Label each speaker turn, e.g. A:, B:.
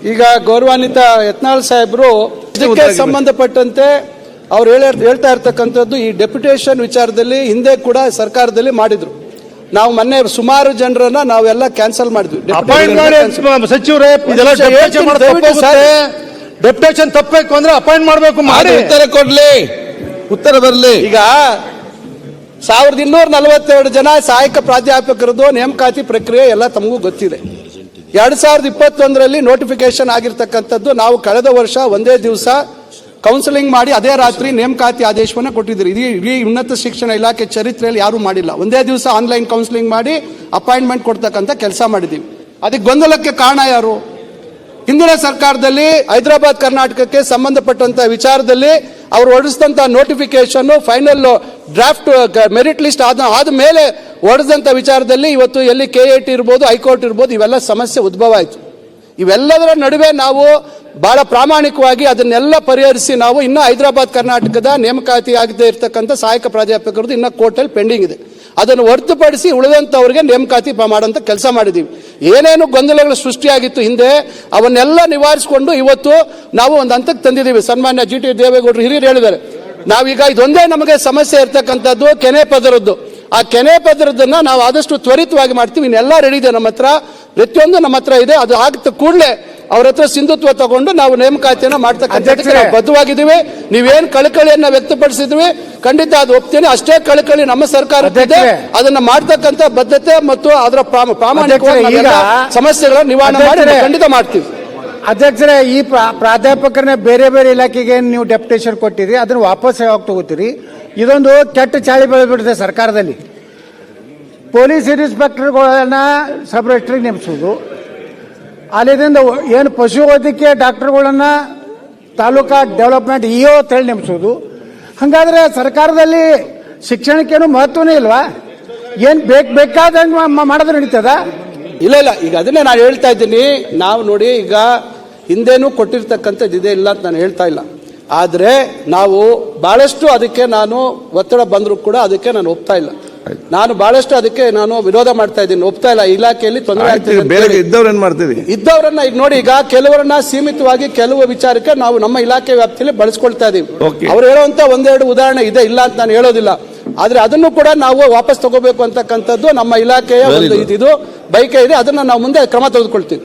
A: ಈಗ ಗೌರವಾನ್ವಿತ ಯತ್ನಾಳ್ ಸಾಹೇಬರು ಇದಕ್ಕೆ ಸಂಬಂಧಪಟ್ಟಂತೆ ಅವ್ರು ಹೇಳ್ತಾ ಇರ್ತಕ್ಕಂಥದ್ದು ಈ ಡೆಪ್ಯುಟೇಷನ್ ವಿಚಾರದಲ್ಲಿ ಹಿಂದೆ ಕೂಡ ಸರ್ಕಾರದಲ್ಲಿ ಮಾಡಿದ್ರು. ನಾವು ಮೊನ್ನೆ ಸುಮಾರು ಜನರನ್ನ ನಾವೆಲ್ಲ ಕ್ಯಾನ್ಸಲ್ ಮಾಡಿದ್ವಿ.
B: ಸಚಿವರೇ ಡೆಪ್ಯುಟೇಷನ್ ತಪ್ಪಬೇಕು ಅಂದ್ರೆ ಅಪಾಯಿಂಟ್ ಮಾಡಬೇಕು, ಮಾಡಿ
C: ಉತ್ತರ ಕೊಡ್ಲಿ, ಉತ್ತರ ಬರಲಿ.
A: ಈಗ 1242 ಜನ ಸಹಾಯಕ ಪ್ರಾಧ್ಯಾಪಕರದ್ದು ನೇಮಕಾತಿ ಪ್ರಕ್ರಿಯೆ ಎಲ್ಲ ತಮಗೂ ಗೊತ್ತಿದೆ. 2021ರಲ್ಲಿ ನೋಟಿಫಿಕೇಶನ್ ಆಗಿರ್ತಕ್ಕಂಥದ್ದು. ನಾವು ಕಳೆದ ವರ್ಷ ಒಂದೇ ದಿವಸ ಕೌನ್ಸಿಲಿಂಗ್ ಮಾಡಿ ಅದೇ ರಾತ್ರಿ ನೇಮಕಾತಿ ಆದೇಶವನ್ನು ಕೊಟ್ಟಿದ್ದೀರಿ. ಇಡೀ ಉನ್ನತ ಶಿಕ್ಷಣ ಇಲಾಖೆ ಚರಿತ್ರೆಯಲ್ಲಿ ಯಾರೂ ಮಾಡಿಲ್ಲ. ಒಂದೇ ದಿವಸ ಆನ್ಲೈನ್ ಕೌನ್ಸಿಲಿಂಗ್ ಮಾಡಿ ಅಪಾಯಿಂಟ್ಮೆಂಟ್ ಕೊಡ್ತಕ್ಕಂಥ ಕೆಲಸ ಮಾಡಿದ್ದೀವಿ. ಅದಕ್ಕೆ ಗೊಂದಲಕ್ಕೆ ಕಾರಣ ಯಾರು? ಹಿಂದಿನ ಸರ್ಕಾರದಲ್ಲಿ ಹೈದರಾಬಾದ್ ಕರ್ನಾಟಕಕ್ಕೆ ಸಂಬಂಧಪಟ್ಟಂತ ವಿಚಾರದಲ್ಲಿ ಅವರು ಹೊರಡಿಸಿದಂತ notification final draft merit list ಆದ ಮೇಲೆ ಹೊರಡಿಸಿದಂತ ವಿಚಾರದಲ್ಲಿ ಇವತ್ತು ಎಲ್ಲಿ KIT ಇರ್ಬೋದು, ಹೈಕೋರ್ಟ್ ಇರ್ಬೋದು, ಇವೆಲ್ಲ ಸಮಸ್ಯೆ ಉದ್ಭವ ಆಯಿತು. ಇವೆಲ್ಲದರ ನಡುವೆ ನಾವು ಬಹಳ ಪ್ರಾಮಾಣಿಕವಾಗಿ ಅದನ್ನೆಲ್ಲ ಪರಿಹರಿಸಿ ನಾವು ಇನ್ನು ಹೈದರಾಬಾದ್ ಕರ್ನಾಟಕದ ನೇಮಕಾತಿ ಆಗದೆ ಇರತಕ್ಕಂಥ ಸಹಾಯಕ ಪ್ರಾಧ್ಯಾಪಕರದ್ದು ಇನ್ನು ಕೋರ್ಟಲ್ಲಿ ಪೆಂಡಿಂಗ್ ಇದೆ. ಅದನ್ನು ಹೊರತುಪಡಿಸಿ ಉಳಿದಂಥವ್ರಿಗೆ ನೇಮಕಾತಿ ಮಾಡುವಂತ ಕೆಲಸ ಮಾಡಿದ್ದೀವಿ. ಏನೇನು ಗೊಂದಲಗಳು ಸೃಷ್ಟಿಯಾಗಿತ್ತು ಹಿಂದೆ ಅವನ್ನೆಲ್ಲ ನಿವಾರಿಸಿಕೊಂಡು ಇವತ್ತು ನಾವು ಒಂದು ಹಂತಕ್ಕೆ ತಂದಿದ್ದೀವಿ. ಸನ್ಮಾನ್ಯ GT ದೇವೇಗೌಡರು ಹಿರಿಯರು ಹೇಳಿದ್ದಾರೆ, ನಾವೀಗ ಇದೊಂದೇ ನಮಗೆ ಸಮಸ್ಯೆ ಇರ್ತಕ್ಕಂಥದ್ದು ಕೆನೆ ಪದರದ್ದು. ಆ ಕೆನೆ ಪದರದನ್ನ ನಾವು ಆದಷ್ಟು ತ್ವರಿತವಾಗಿ ಮಾಡ್ತೀವಿ. ಇನ್ನೆಲ್ಲ ರೆಡಿ ಇದೆ ನಮ್ಮ ಹತ್ರ, ಪ್ರತಿಯೊಂದು ನಮ್ಮ ಹತ್ರ ಇದೆ. ಅದು ಆಗ್ತ ಕೂಡಲೇ ಅವ್ರ ಹತ್ರ ಸಿಂಧುತ್ವ ತಗೊಂಡು ನಾವು ನೇಮಕಾತಿಯನ್ನ ಮಾಡ್ತಕ್ಕಂಥದ್ದಕ್ಕೆ ನಾವು ಬದ್ಧವಾಗಿದ್ದೀವಿ. ನೀವೇನ್ ಕಳಕಳಿಯನ್ನ ವ್ಯಕ್ತಪಡಿಸಿದ್ವಿ ಖಂಡಿತ ಅದು ಒಪ್ತೀನಿ. ಅಷ್ಟೇ ಕಳಕಳಿ ನಮ್ಮ ಸರ್ಕಾರಕ್ಕಿದೆ. ಅದನ್ನ ಮಾಡ್ತಕ್ಕಂಥ ಬದ್ಧತೆ ಮತ್ತು ಅದರ ಪ್ರಾಮಾಣಿಕವಾಗಿ ಸಮಸ್ಯೆಗಳ ನಿವಾರಣೆ ಮಾಡಿ ಖಂಡಿತ ಮಾಡ್ತೀವಿ.
B: ಅಧ್ಯಕ್ಷರೇ, ಈ ಪ್ರಾಧ್ಯಾಪಕರನ್ನ ಬೇರೆ ಬೇರೆ ಇಲಾಖೆಗೆ ನೀವು ಡೆಪ್ಯುಟೇಷನ್ ಕೊಟ್ಟಿರಿ, ಅದನ್ನ ವಾಪಸ್ ಯಾವಾಗ ತಗೋತೀರಿ? ಇದೊಂದು ಕೆಟ್ಟ ಚಾಳಿ ಬೆಳೆದ್ಬಿಟ್ಟಿದೆ ಸರ್ಕಾರದಲ್ಲಿ. ಪೊಲೀಸ್ ಇನ್ಸ್ಪೆಕ್ಟರ್ಗಳನ್ನ ಸಬ್ ರಿಜಿಸ್ಟ್ರಿಗೆ ನೇಮಿಸೋದು, ಅಲ್ಲಿಂದ ಏನು ಪಶುವೈದ್ಯಕೀಯ ಡಾಕ್ಟರ್ಗಳನ್ನ ತಾಲೂಕಾ ಡೆವಲಪ್ಮೆಂಟ್ EO ಅಂತೇಳಿ ನೇಮಿಸೋದು. ಹಾಗಾದ್ರೆ ಸರ್ಕಾರದಲ್ಲಿ ಶಿಕ್ಷಣಕ್ಕೇನು ಮಹತ್ವನೇ ಇಲ್ವಾ? ಏನ್ ಬೇಕಾದಂಗೆ ಮಾಡೋದು ನಡೀತದ?
A: ಇಲ್ಲ, ಈಗ ಅದನ್ನೇ ನಾನು ಹೇಳ್ತಾ ಇದ್ದೀನಿ. ನಾವು ನೋಡಿ, ಈಗ ಹಿಂದೇನೂ ಕೊಟ್ಟಿರ್ತಕ್ಕಂಥದ್ದು ಇದೆ, ಇಲ್ಲ ಅಂತ ನಾನು ಹೇಳ್ತಾ ಇಲ್ಲ. ಆದರೆ ನಾವು ಬಹಳಷ್ಟು ಅದಕ್ಕೆ ನಾನು ಒತ್ತಡ ಬಂದರೂ ಕೂಡ ಅದಕ್ಕೆ ನಾನು ಒಪ್ತಾ ಇಲ್ಲ. ನಾನು ಬಹಳಷ್ಟು ಅದಕ್ಕೆ ನಾನು ವಿರೋಧ ಮಾಡ್ತಾ ಇದ್ದೀನಿ, ಒಪ್ತಾ ಇಲ್ಲ. ಇಲಾಖೆಯಲ್ಲಿ ತೊಂದರೆ ಆಗ್ತಿದೆ. ಇದ್ದವರನ್ನ ಈಗ ನೋಡಿ, ಈಗ ಕೆಲವರನ್ನ ಸೀಮಿತವಾಗಿ ಕೆಲವು ವಿಚಾರಕ್ಕೆ ನಾವು ನಮ್ಮ ಇಲಾಖೆ ವ್ಯಾಪ್ತಿಯಲ್ಲಿ ಬಳಸ್ಕೊಳ್ತಾ ಇದೀವಿ. ಅವ್ರು ಹೇಳುವಂತ ಒಂದೆರಡು ಉದಾಹರಣೆ ಇದೆ, ಇಲ್ಲ ಅಂತ ನಾನು ಹೇಳೋದಿಲ್ಲ. ಆದ್ರೆ ಅದನ್ನು ಕೂಡ ನಾವು ವಾಪಸ್ ತಗೋಬೇಕು ಅಂತಕ್ಕಂಥದ್ದು ನಮ್ಮ ಇಲಾಖೆಯ ಒಂದು ಇದು ಬೈಕೆ ಇದೆ. ಅದನ್ನ ನಾವು ಮುಂದೆ ಕ್ರಮ ತೆಗೆದುಕೊಳ್ತೀವಿ.